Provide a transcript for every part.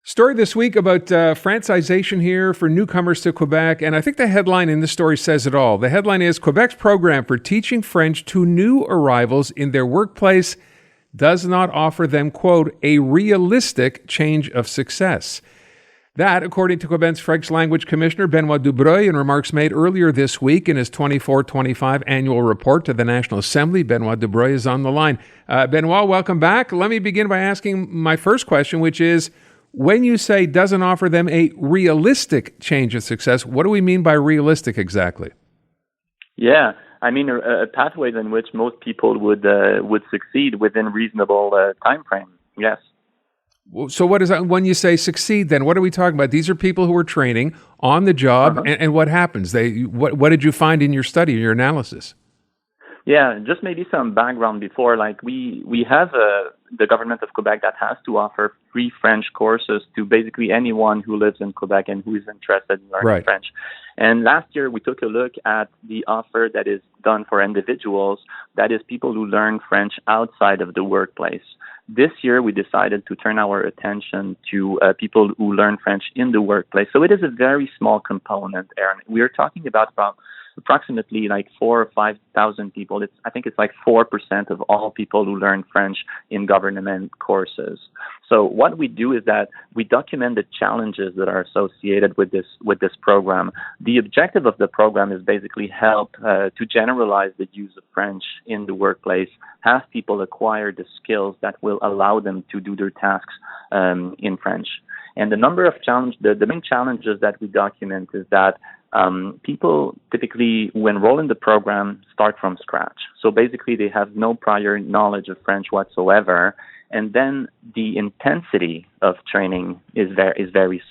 Story this week about francization here for newcomers to Quebec, and I think the headline in this story says it all. The headline is Quebec's program for teaching French to new arrivals in their workplace does not offer them, quote, a realistic change of success. That, according to Quebec's French language commissioner, Benoit Dubreuil, in remarks made earlier this week in his 24-25 annual report to the National Assembly. Benoit Dubreuil is on the line. Benoit, welcome back. Let me begin by asking my first question, which is, when you say doesn't offer them a realistic change of success, what do we mean by realistic exactly? Yeah, I mean a pathway in which most people would succeed within reasonable time frame. Yes. So what is that? When you say succeed, then what are we talking about? These are people who are training on the job, and what happens? What did you find in your study, your analysis? Yeah, just maybe some background before. Like we have the government of Quebec that has to offer free French courses to basically anyone who lives in Quebec and who is interested in learning French. And last year we took a look at the offer that is done for individuals, that is people who learn French outside of the workplace. This year we decided to turn our attention to people who learn French in the workplace. So it is a very small component, Aaron. We are talking about approximately like 4,000 or 5,000 people. I think it's like 4% of all people who learn French in government courses. So what we do is that we document the challenges that are associated with this program. The objective of the program is basically help to generalize the use of French in the workplace, have people acquire the skills that will allow them to do their tasks in French. And the main challenges that we document is that people typically, who enroll in the program, start from scratch. So basically, they have no prior knowledge of French whatsoever, and then the intensity of training is very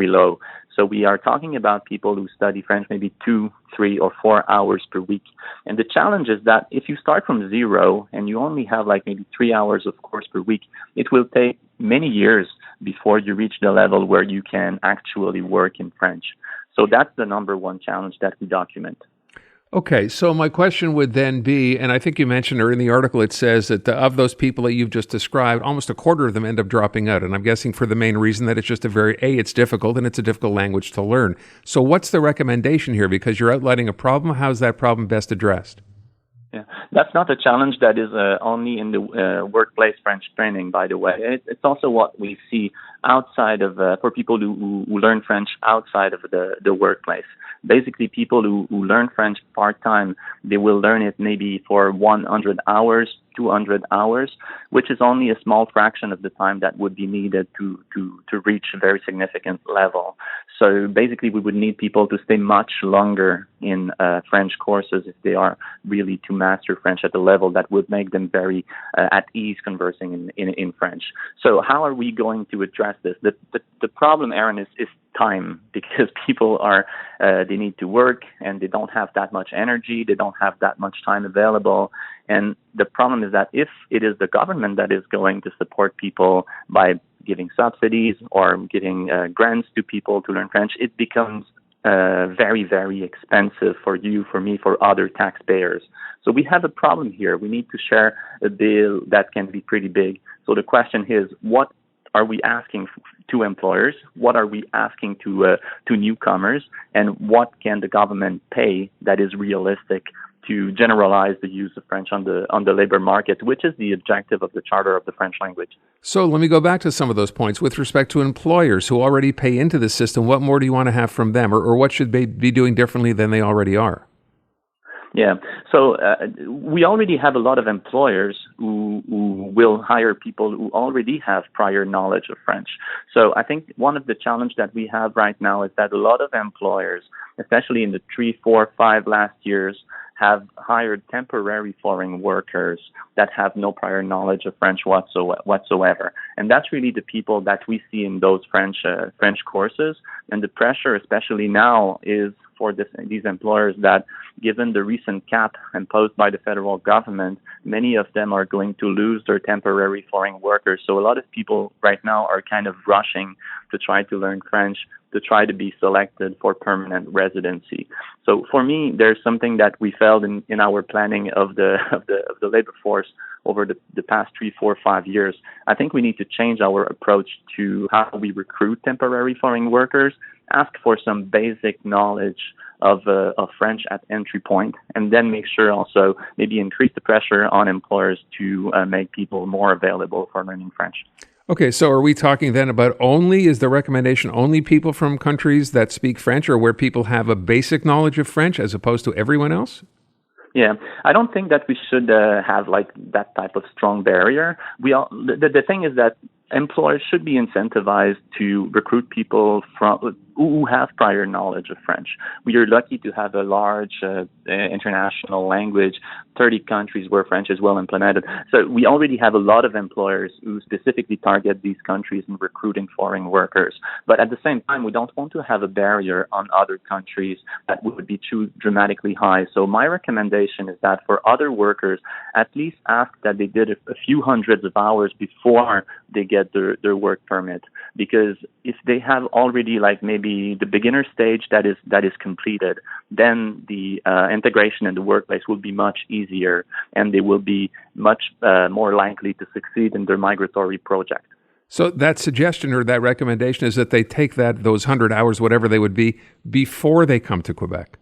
low. So we are talking about people who study French maybe 2, 3, or 4 hours per week. And the challenge is that if you start from zero and you only have like maybe 3 hours of course per week, it will take many years before you reach the level where you can actually work in French. So that's the number one challenge that we document. Okay, so my question would then be, and I think you mentioned, or in the article it says that of those people that you've just described, almost a quarter of them end up dropping out. And I'm guessing for the main reason that it's just it's difficult, and it's a difficult language to learn. So what's the recommendation here? Because you're outlining a problem. How's that problem best addressed? Yeah, that's not a challenge that is only in the workplace French training, by the way. It's also what we see outside of, for people who learn French outside of the workplace. Basically, people who learn French part-time, they will learn it maybe for 100 hours, 200 hours, which is only a small fraction of the time that would be needed to reach a very significant level. So basically, we would need people to stay much longer in French courses if they are really to master French at a level that would make them very at ease conversing in French. So how are we going to address this? The problem, Aaron, is time, because people they need to work and they don't have that much energy, they don't have that much time available. And the problem is that if it is the government that is going to support people by giving subsidies or giving grants to people to learn French, it becomes very, very expensive for you, for me, for other taxpayers. So we have a problem here. We need to share a bill that can be pretty big. So the question is, what are we asking to employers? What are we asking to newcomers? And what can the government pay that is realistic to generalize the use of French on the labor market, which is the objective of the Charter of the French language? So let me go back to some of those points. With respect to employers who already pay into the system, what more do you want to have from them, or what should they be doing differently than they already are? Yeah, so we already have a lot of employers who will hire people who already have prior knowledge of French. So I think one of the challenges that we have right now is that a lot of employers, especially in the 3, 4, 5 last years, have hired temporary foreign workers that have no prior knowledge of French whatsoever. And that's really the people that we see in those French courses. And the pressure, especially now, is for these employers that, given the recent cap imposed by the federal government, many of them are going to lose their temporary foreign workers. So a lot of people right now are kind of rushing to try to learn French, to try to be selected for permanent residency. So for me, there's something that we felt in our planning of the labor force over the past 3, 4, 5 years. I think we need to change our approach to how we recruit temporary foreign workers, ask for some basic knowledge of French at entry point, and then make sure also maybe increase the pressure on employers to make people more available for learning French. Okay, so are we talking then about is the recommendation only people from countries that speak French or where people have a basic knowledge of French as opposed to everyone else? Yeah, I don't think that we should have like that type of strong barrier. The thing is that employers should be incentivized to recruit people who have prior knowledge of French. We are lucky to have a large international language, 30 countries where French is well implemented. So we already have a lot of employers who specifically target these countries in recruiting foreign workers. But at the same time, we don't want to have a barrier on other countries that would be too dramatically high. So my recommendation is that for other workers, at least ask that they did a few hundreds of hours before they get their work permit. Because if they have already like maybe the beginner stage that is completed, then the integration in the workplace will be much easier, and they will be much more likely to succeed in their migratory project. So that suggestion or that recommendation is that they take those 100 hours, whatever they would be, before they come to Quebec.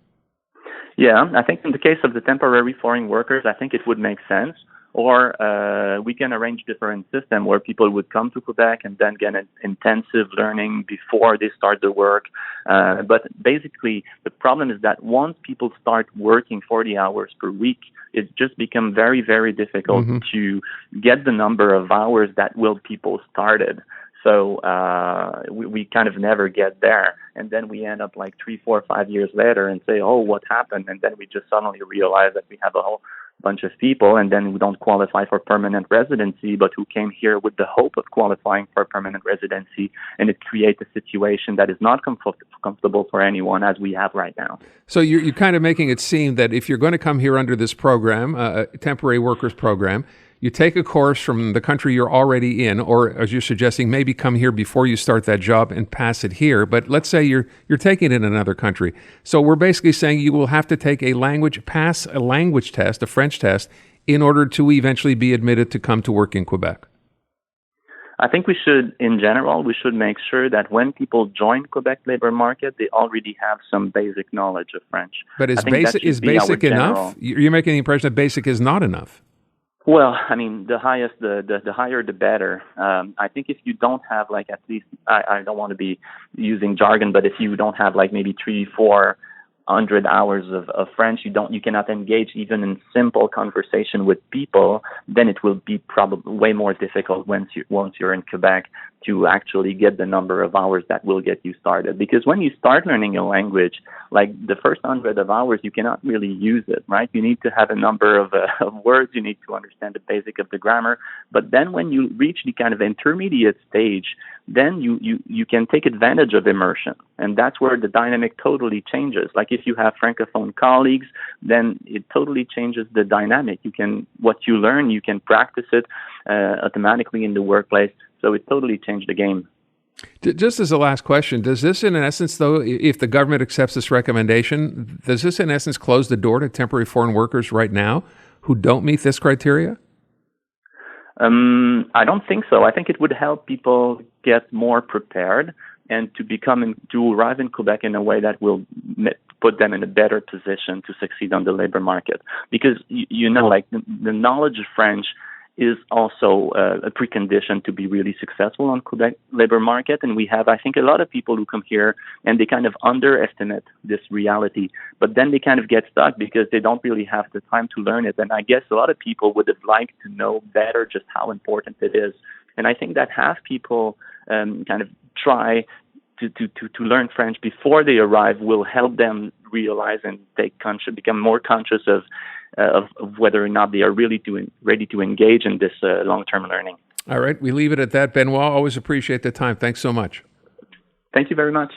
Yeah, I think in the case of the temporary foreign workers, I think it would make sense. Or we can arrange different system where people would come to Quebec and then get an intensive learning before they start their work. But basically, the problem is that once people start working 40 hours per week, it just becomes very, very difficult to get the number of hours that people started. So we kind of never get there. And then we end up like 3, 4, 5 years later and say, oh, what happened? And then we just suddenly realize that we have a whole bunch of people, and then we don't qualify for permanent residency, but who came here with the hope of qualifying for permanent residency, and it creates a situation that is not comfortable for anyone as we have right now. So you're kind of making it seem that if you're going to come here under this program, a temporary workers program, you take a course from the country you're already in, or as you're suggesting, maybe come here before you start that job and pass it here. But let's say you're taking it in another country. So we're basically saying you will have to pass a language test, a French test, in order to eventually be admitted to come to work in Quebec. I think in general, we should make sure that when people join Quebec labor market, they already have some basic knowledge of French. But is basic enough? You're making the impression that basic is not enough. Well, I mean, the higher, the better. I think if you don't have like at least, I don't want to be using jargon, but if you don't have like maybe 300-400 hours of French, you cannot engage even in simple conversation with people, then it will be probably way more difficult once you're in Quebec to actually get the number of hours that will get you started. Because when you start learning a language, like the first 100 of hours, you cannot really use it, right? You need to have a number of words. You need to understand the basic of the grammar. But then when you reach the kind of intermediate stage, then you can take advantage of immersion. And that's where the dynamic totally changes. Like if you have Francophone colleagues, then it totally changes the dynamic. What you learn, you can practice it automatically in the workplace. So it totally changed the game. Just as a last question, does this in essence, though, if the government accepts this recommendation, does this in essence close the door to temporary foreign workers right now who don't meet this criteria? I don't think so. I think it would help people get more prepared and to arrive in Quebec in a way that will put them in a better position to succeed on the labor market. Because, like the knowledge of French is also a precondition to be really successful on Quebec labor market. And we have, I think, a lot of people who come here and they kind of underestimate this reality, but then they kind of get stuck because they don't really have the time to learn it. And I guess a lot of people would have liked to know better just how important it is. And I think that have people kind of try to learn French before they arrive will help them realize and become more conscious of whether or not they are really ready to engage in this long-term learning. All right, we leave it at that. Benoit, always appreciate the time. Thanks so much. Thank you very much.